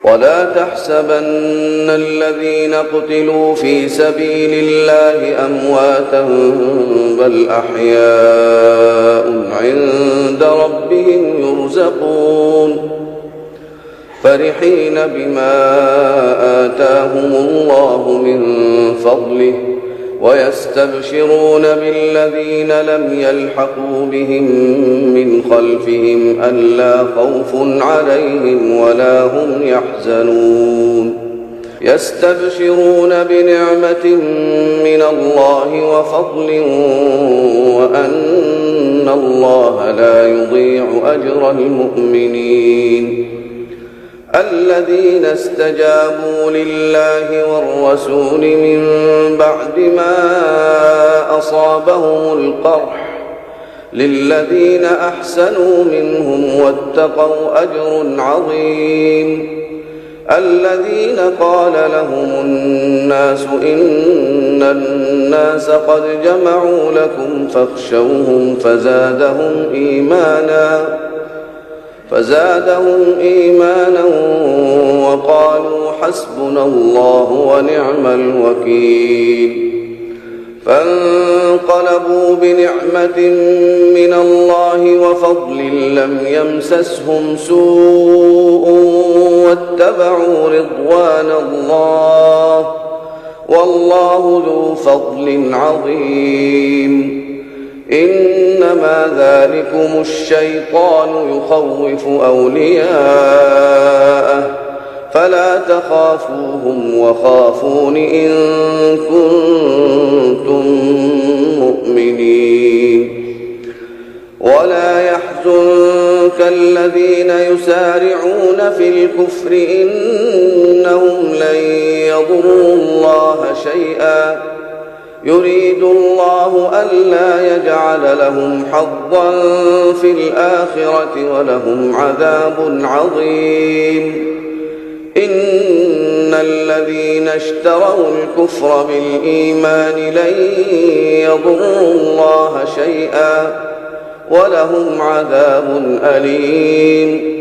ولا تحسبن الذين قتلوا في سبيل الله أمواتا بل أحياء عند ربهم يرزقون فرحين بما آتاهم الله من فضله ويستبشرون بالذين لم يلحقوا بهم من خلفهم ألا خوف عليهم ولا هم يحزنون يستبشرون بنعمة من الله وفضل وأن الله لا يضيع أجر المؤمنين الذين استجابوا لله والرسول من بعد ما أصابهم القرح للذين أحسنوا منهم واتقوا أجر عظيم الذين قال لهم الناس إن الناس قد جمعوا لكم فاخشوهم فزادهم إيمانا وقالوا حسبنا الله ونعم الوكيل فانقلبوا بنعمة من الله وفضل لم يمسسهم سوء واتبعوا رضوان الله والله ذو فضل عظيم إنما ذلكم الشيطان يخوف أولياءه فلا تخافوهم وخافون إن كنتم مؤمنين ولا يحزنك الذين يسارعون في الكفر إنهم لن يضروا الله شيئا يريد الله ألا يجعل لهم حظا في الآخرة ولهم عذاب عظيم إن الذين اشتروا الكفر بالإيمان لن يضروا الله شيئا ولهم عذاب أليم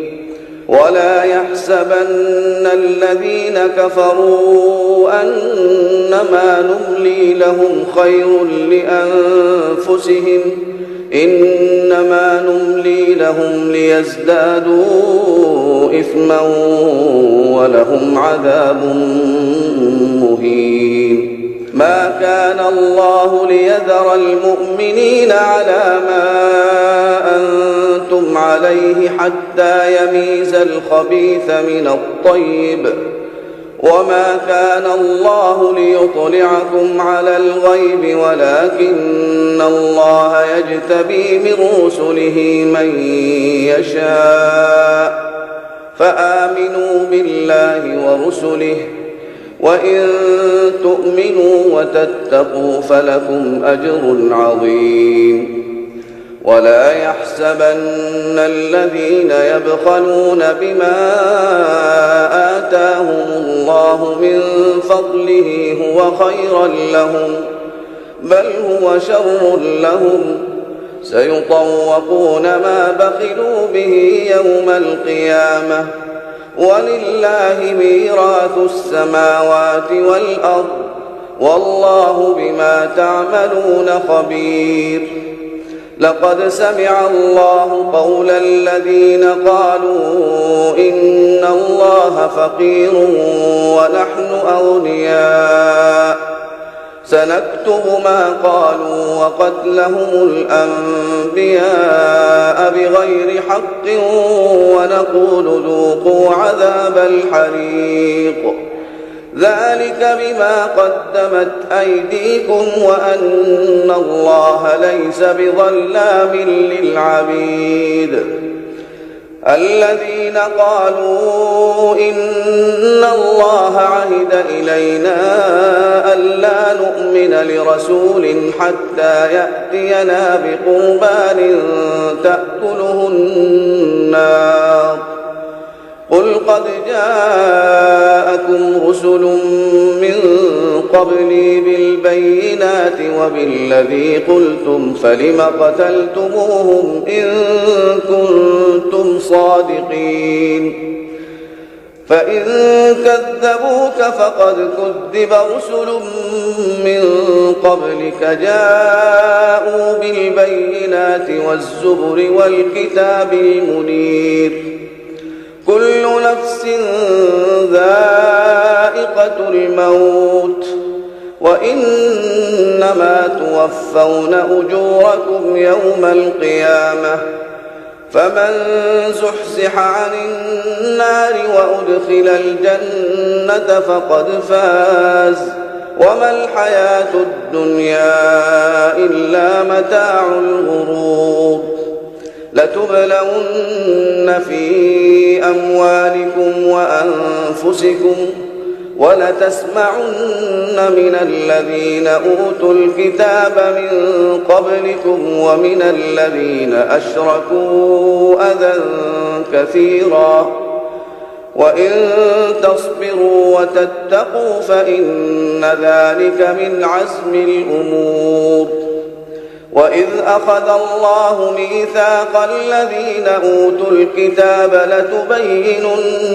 ولا يحسبن الذين كفروا أنما نملي لهم خير لأنفسهم إنما نملي لهم ليزدادوا إثما ولهم عذاب مهين ما كان الله ليذر المؤمنين على ما أنتم عليه حتى يميز الخبيث من الطيب وما كان الله ليطلعكم على الغيب ولكن الله يجتبي من رسله من يشاء فآمنوا بالله ورسله وإن تؤمنوا وتتقوا فلكم أجر عظيم ولا يحسبن الذين يبخلون بما آتاهم الله من فضله هو خيرا لهم بل هو شر لهم سيطوقون ما بخلوا به يوم القيامة ولله ميراث السماوات والأرض والله بما تعملون خبير لقد سمع الله قول الذين قالوا إن الله فقير ونحن أغنياء سنكتب ما قالوا وقتلهم الأنبياء بغير حق ونقول ذوقوا عذاب الحريق ذلك بما قدمت أيديكم وأن الله ليس بظلام للعبيد الذين قالوا إن الله عهد إلينا ألا نؤمن لرسول حتى يأتينا بقربان تأكله النار قل قد جاءكم رسل من قبلي بالبينات وبالذي قلتم فلم قتلتموهم إن كنتم صادقين فإن كذبوك فقد كذب رسل من قبلك جاءوا بالبينات والزبر والكتاب المنير كل نفس ذائقة الموت وإنما توفون أجوركم يوم القيامة فمن زحزح عن النار وأدخل الجنة فقد فاز وما الحياة الدنيا إلا متاع الغرور لتبلون في أموالكم وأنفسكم ولتسمعن من الذين أوتوا الكتاب من قبلكم ومن الذين أشركوا أذى كثيرا وإن تصبروا وتتقوا فإن ذلك من عزم الأمور وإذ أخذ الله ميثاق الذين أوتوا الكتاب لتبيننه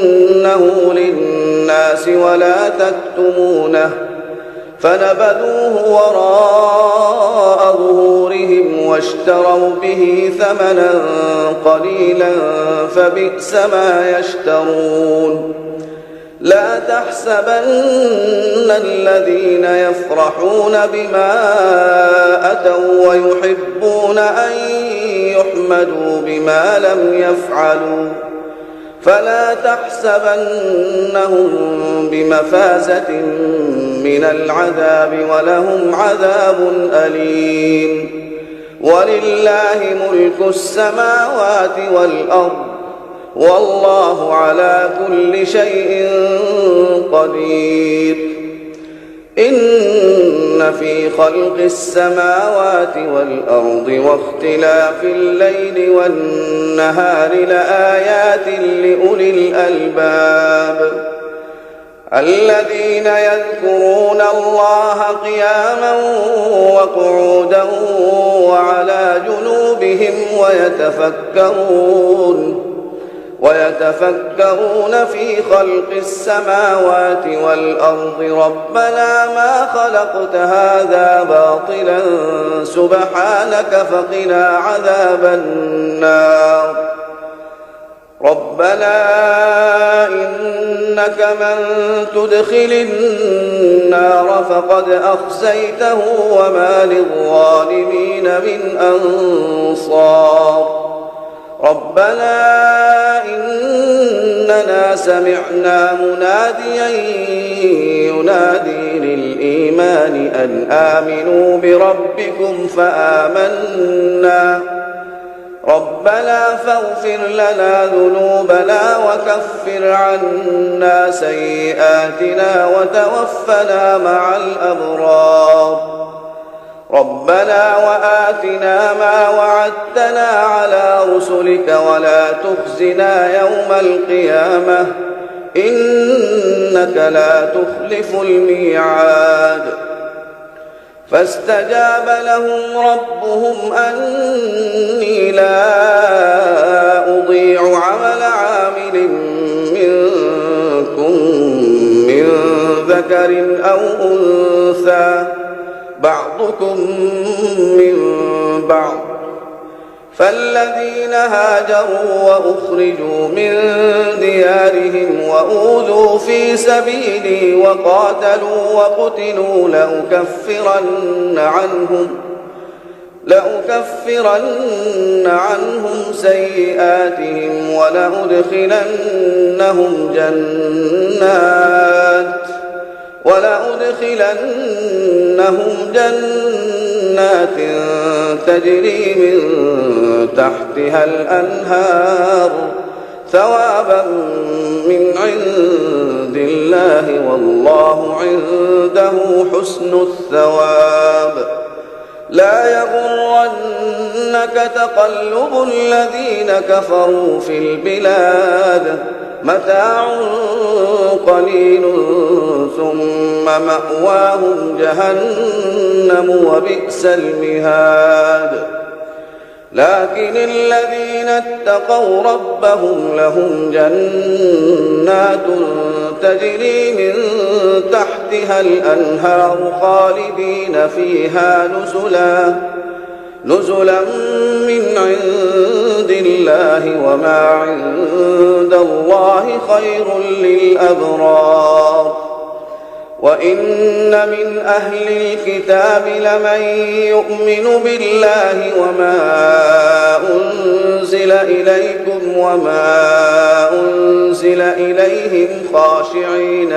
للناس ولا تكتمونه فنبذوه وراء ظهورهم واشتروا به ثمنا قليلا فبئس ما يشترون لا تحسبن الذين يفرحون بما أتوا ويحبون أن يحمدوا بما لم يفعلوا فلا تحسبنهم بمفازة من العذاب ولهم عذاب أليم ولله ملك السماوات والأرض والله على كل شيء قدير إن في خلق السماوات والأرض واختلاف الليل والنهار لآيات لأولي الألباب الذين يذكرون الله قياما وقعودا وعلى جنوبهم ويتفكرون في خلق السماوات والأرض ربنا ما خلقت هذا باطلا سبحانك فقنا عذاب النار ربنا إنك من تدخل النار فقد أخزيته وما للظالمين من أنصار ربنا إننا سمعنا مناديا ينادي للإيمان أن آمنوا بربكم فآمنا ربنا فاغفر لنا ذنوبنا وكفر عنا سيئاتنا وتوفنا مع الأبرار ربنا وآتنا ما وعدتنا على رسلك ولا تخزنا يوم القيامة إنك لا تخلف الميعاد فاستجاب لهم ربهم أني لا أضيع عمل عامل منكم من ذكر أو أنثى بعضكم من بعض فالذين هاجروا وأخرجوا من ديارهم وأوذوا في سبيلي وقاتلوا وقتلوا لأكفرن عنهم سيئاتهم ولأدخلنهم جنات تجري من تحتها الأنهار ثوابا من عند الله والله عنده حسن الثواب لا يغرنك تقلب الذين كفروا في البلاد متاع قليل ثم مأواهم جهنم وبئس المهاد لكن الذين اتقوا ربهم لهم جنات تجري من تحتها الأنهار خالدين فيها نزلا من عند الله وما عند الله خير للأبرار. وإن من أهل الكتاب لمن يؤمن بالله وما أنزل إليكم وما أنزل إليهم خاشعين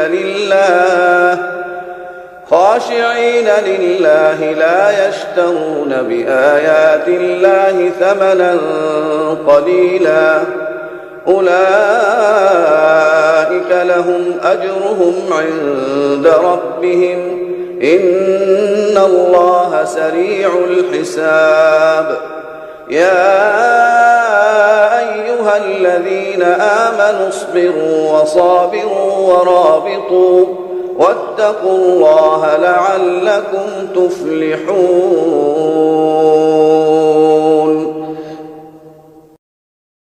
لله لا يشترون بآيات الله ثمنا قليلا أولئك لهم أجرهم عند ربهم إن الله سريع الحساب. يا أيها الذين آمنوا اصبروا وصابروا ورابطوا واتقوا الله لعلكم تفلحون.